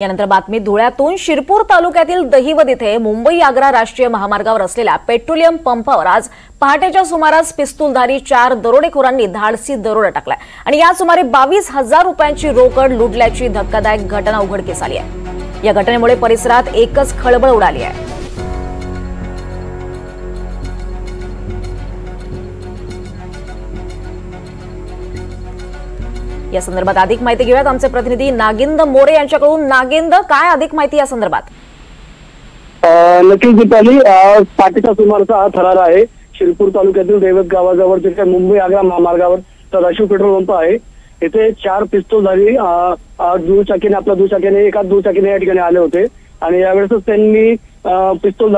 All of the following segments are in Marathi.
यानंतर बातमी धुळ्यातून शिरपूर तालुक्यातील दहिवद इथे मुंबई आग्रा राष्ट्रीय महामार्गावर असलेल्या पेट्रोलियम पंपावर आज पहाटेच्या सुमारास पिस्तूलधारी 4 दरोडेखोरांनी धाडसी दरोडा टाकलाय आणि या सुमारे 22,000 रुपयांची रोकड लुटल्याची धक्कादायक घटना उघडकीस आली आहे। या घटनेमुळे परिसरात एकच खळबळ उडाली आहे। या संदर्भात अधिक माहिती घेऊयात आमचे प्रतिनिधी नागिंद मोरे यांच्याकडून। नागिंद, काय अधिक माहिती या संदर्भात? नक्कीच दीपाली, पाठीच्या सुमाराचा हा थरार आहे। शिरपूर तालुक्यातील दैवत गावाजवळ जे मुंबई आग्रा महामार्गावर राशीव पेट्रोल पंप आहे, इथे 4 पिस्तूलधारी दुचाकीने आपल्या दुचाकीने एका दुचाकीने या ठिकाणी आले होते आणि यावेळेसच त्यांनी पिस्तूल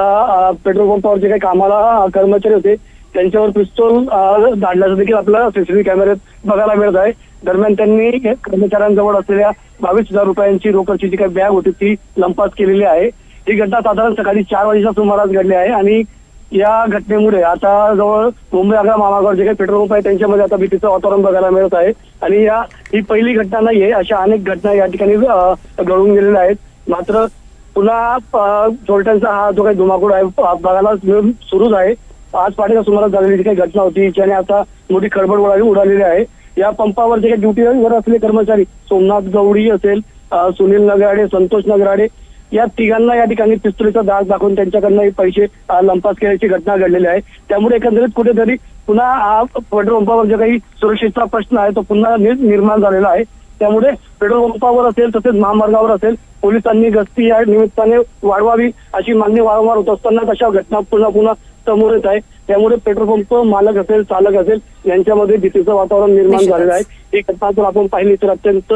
पेट्रोल पंपावर जे काही कामाला कर्मचारी होते त्यांच्यावर पिस्तूल धाडल्याचं देखील आपल्याला सीसीटीव्ही कॅमेऱ्यात बघायला मिळत आहे। दरम्यान त्यांनी कर्मचाऱ्यांजवळ असलेल्या 22,000 रुपयांची रोकडची जी काही बॅग होती ती लंपास केलेली आहे। ही घटना साधारण सकाळी 4 वाजेच्या सुमारास घडली आहे आणि या घटनेमुळे आता जवळ मुंबई आग्रा महामार्गावर जे काही पेट्रोल पंप आहे त्यांच्यामध्ये आता भीतीचं वातावरण बघायला मिळत आहे आणि ही पहिली घटना नाहीये, अशा अनेक घटना या ठिकाणी घडून गेलेल्या आहेत। मात्र पुन्हा चोरट्यांचा हा जो काही धुमाकूळ आहे बघायला सुरूच आहे। आज पहाटेच्या सुमारास झालेली जी काही घटना होती ज्याने आता मोठी खळबळ उडालेली आहे। या पंपावर जे काही ड्युटीवर असलेले कर्मचारी सोमनाथ गवडी असेल, सुनील नगराडे, संतोष नगराडे या तिघांना या ठिकाणी पिस्तुलीचा दाग दाखवून त्यांच्याकडनं पैसे लंपास केल्याची घटना घडलेली आहे। त्यामुळे एकंदरीत कुठेतरी पुन्हा पेट्रोल पंपावर जे काही सुरक्षेचा प्रश्न आहे तो पुन्हा निर्माण झालेला आहे। त्यामुळे पेट्रोल पंपावर असेल तसेच महामार्गावर असेल पोलिसांनी गस्ती या निमित्ताने वाढवावी अशी मागणी वारंवार होत असताना अशा घटना पुन्हा समोर येत आहे। त्यामुळे पेट्रोल पंप मालक असेल चालक असेल यांच्यामध्ये भीतीचं वातावरण निर्माण झालेलं आहे। ही घटना जर आपण पाहिली तर अत्यंत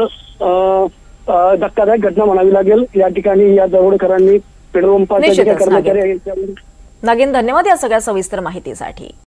धक्कादायक घटना म्हणावी लागेल। या ठिकाणी या दरोडेखोरांनी पेट्रोल पंपाचे कर्मचारी नागिन, धन्यवाद या सगळ्या सविस्तर माहितीसाठी।